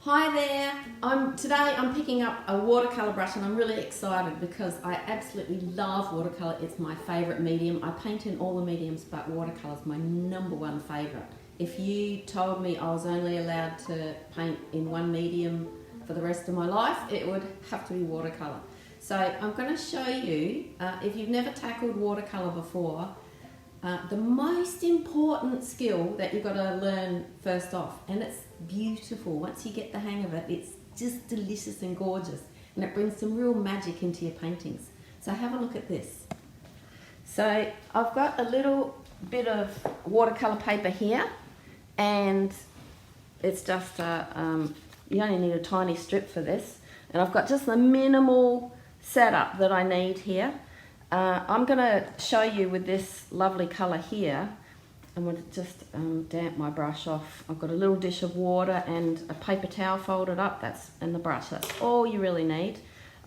Hi there, today I'm picking up a watercolour brush and I'm really excited because I absolutely love watercolour. It's my favourite medium. I paint in all the mediums but watercolour is my #1 favourite. If you told me I was only allowed to paint in one medium for the rest of my life, it would have to be watercolour. So I'm going to show you, if you've never tackled watercolour before, the most important skill that you've got to learn first off, and it's beautiful. Once you get the hang of it, it's just delicious and gorgeous, and it brings some real magic into your paintings. So have a look at this. So I've got a little bit of watercolour paper here, and it's just you only need a tiny strip for this, and I've got just the minimal setup that I need here. I'm going to show you with this lovely colour here. I'm going to just damp my brush off. I've got a little dish of water and a paper towel folded up, and the brush. That's all you really need.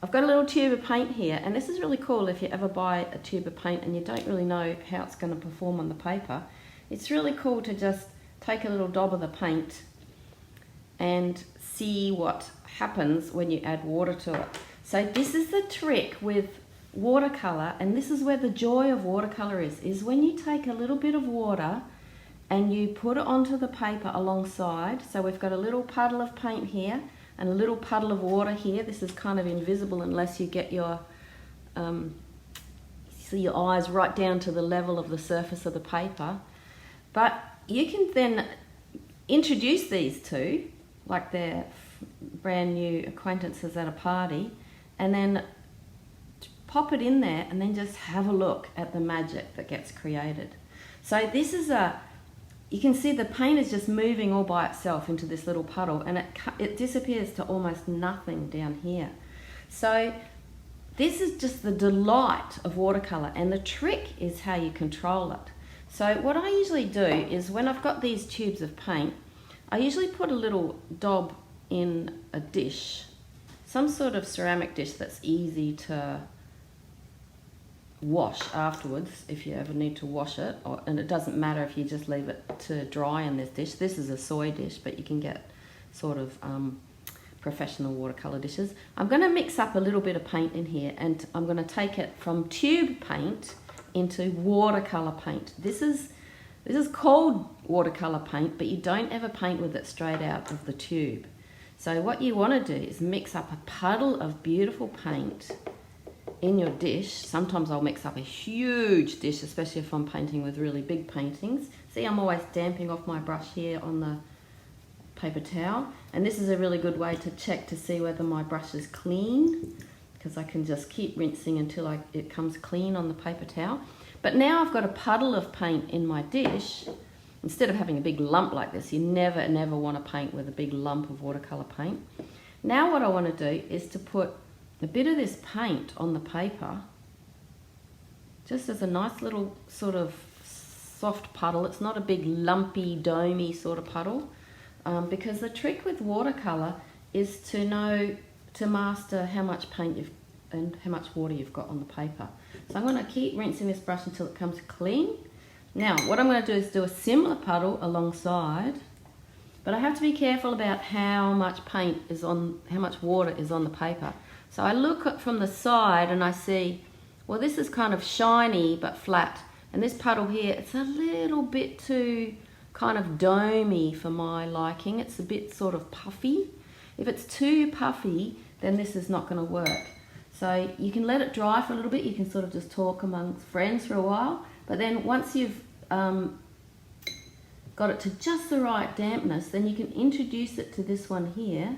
I've got a little tube of paint here, and this is really cool if you ever buy a tube of paint and you don't really know how it's going to perform on the paper. It's really cool to just take a little dab of the paint and see what happens when you add water to it. So this is the trick with watercolour, and this is where the joy of watercolour is when you take a little bit of water and you put it onto the paper alongside. So we've got a little puddle of paint here and a little puddle of water here. This is kind of invisible unless you get your your eyes right down to the level of the surface of the paper. But you can then introduce these two like they're brand new acquaintances at a party, and then pop it in there and then just have a look at the magic that gets created. So this is you can see the paint is just moving all by itself into this little puddle, and it disappears to almost nothing down here. So this is just the delight of watercolour, and the trick is how you control it. So what I usually do is when I've got these tubes of paint, I usually put a little daub in a dish, some sort of ceramic dish that's easy to wash afterwards if you ever need to wash it, and it doesn't matter if you just leave it to dry in this dish. This is a soy dish, but you can get sort of professional watercolour dishes. I'm going to mix up a little bit of paint in here, and I'm going to take it from tube paint into watercolour paint. This is called watercolour paint, but you don't ever paint with it straight out of the tube. So what you want to do is mix up a puddle of beautiful paint in your dish. Sometimes I'll mix up a huge dish, especially if I'm painting with really big paintings. See, I'm always damping off my brush here on the paper towel, and this is a really good way to check to see whether my brush is clean, because I can just keep rinsing until it comes clean on the paper towel. But now I've got a puddle of paint in my dish. Instead of having a big lump like this, you never want to paint with a big lump of watercolour paint. Now what I want to do is to put a bit of this paint on the paper, just as a nice little sort of soft puddle. It's not a big lumpy, domey sort of puddle, because the trick with watercolour is to master how much paint and how much water you've got on the paper. So I'm going to keep rinsing this brush until it comes clean. Now what I'm going to do is do a similar puddle alongside, but I have to be careful about how much water is on the paper. So I look from the side and I see, well, this is kind of shiny but flat, and this puddle here, it's a little bit too kind of domey for my liking. It's a bit sort of puffy. If it's too puffy, then this is not going to work. So you can let it dry for a little bit. You can sort of just talk amongst friends for a while, but then once you've got it to just the right dampness, then you can introduce it to this one here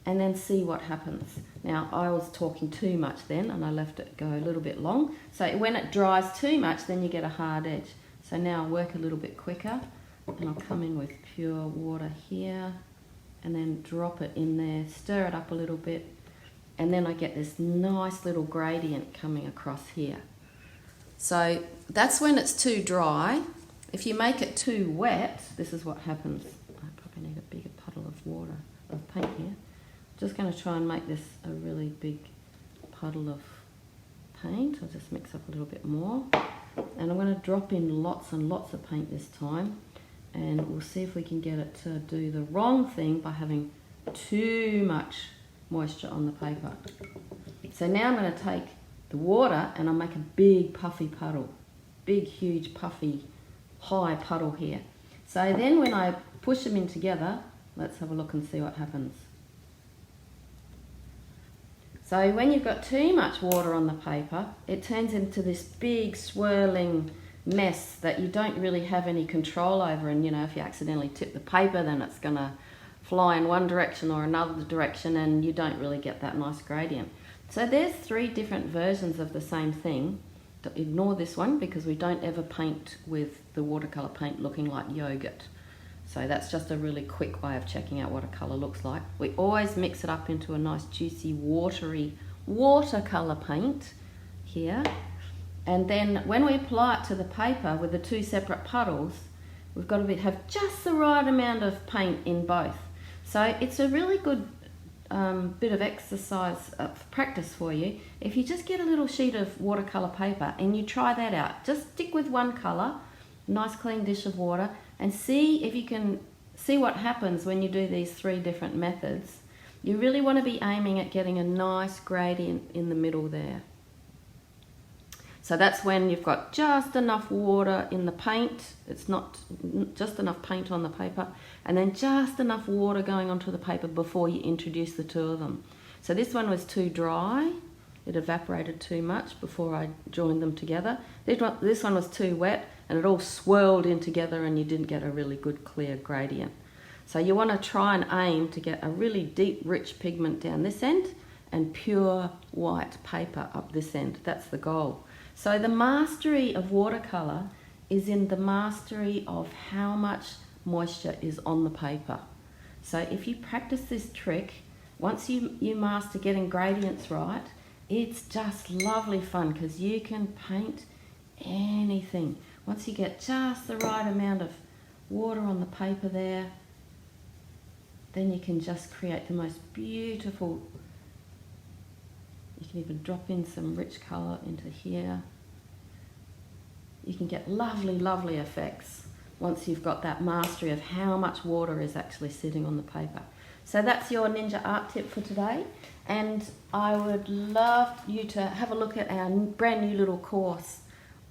and then see what happens. Now, I was talking too much then, and I left it go a little bit long. So when it dries too much, then you get a hard edge. So now I'll work a little bit quicker, and I'll come in with pure water here, and then drop it in there, stir it up a little bit, and then I get this nice little gradient coming across here. So that's when it's too dry. If you make it too wet, this is what happens. I probably need a bigger puddle of paint here. Just going to try and make this a really big puddle of paint. I'll just mix up a little bit more, and I'm going to drop in lots and lots of paint this time, and we'll see if we can get it to do the wrong thing by having too much moisture on the paper. So now I'm going to take the water and I'll make a big puffy puddle. Big, huge, puffy, high puddle here. So then when I push them in together, let's have a look and see what happens. So when you've got too much water on the paper, it turns into this big swirling mess that you don't really have any control over, and you know, if you accidentally tip the paper, then it's going to fly in one direction or another direction, and you don't really get that nice gradient. So there's 3 different versions of the same thing. Ignore this one because we don't ever paint with the watercolour paint looking like yogurt. So that's just a really quick way of checking out what a colour looks like. We always mix it up into a nice juicy watery watercolour paint here. And then when we apply it to the paper with the 2 separate puddles, we've got to have just the right amount of paint in both. So it's a really good bit of exercise practice for you. If you just get a little sheet of watercolour paper and you try that out, just stick with one colour, nice clean dish of water, and see if you can see what happens when you do these 3 different methods. You really want to be aiming at getting a nice gradient in the middle there. So that's when you've got just enough water in the paint, it's not just enough paint on the paper, and then just enough water going onto the paper before you introduce the 2 of them. So this one was too dry, it evaporated too much before I joined them together. This one was too wet and it all swirled in together and you didn't get a really good clear gradient. So you want to try and aim to get a really deep rich pigment down this end and pure white paper up this end. That's the goal. So the mastery of watercolour is in the mastery of how much moisture is on the paper. So if you practice this trick, once you master getting gradients right, it's just lovely fun because you can paint anything. Once you get just the right amount of water on the paper there, then you can just create the most beautiful. You can even drop in some rich colour into here. You can get lovely, lovely effects once you've got that mastery of how much water is actually sitting on the paper. So that's your ninja art tip for today, and I would love you to have a look at our brand new little course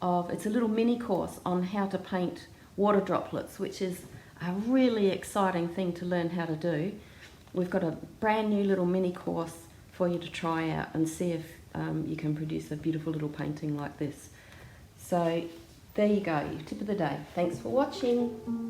it's a little mini course on how to paint water droplets, which is a really exciting thing to learn how to do. We've got a brand new little mini course for you to try out and see if you can produce a beautiful little painting like this. So there you go, your tip of the day. Thanks for watching.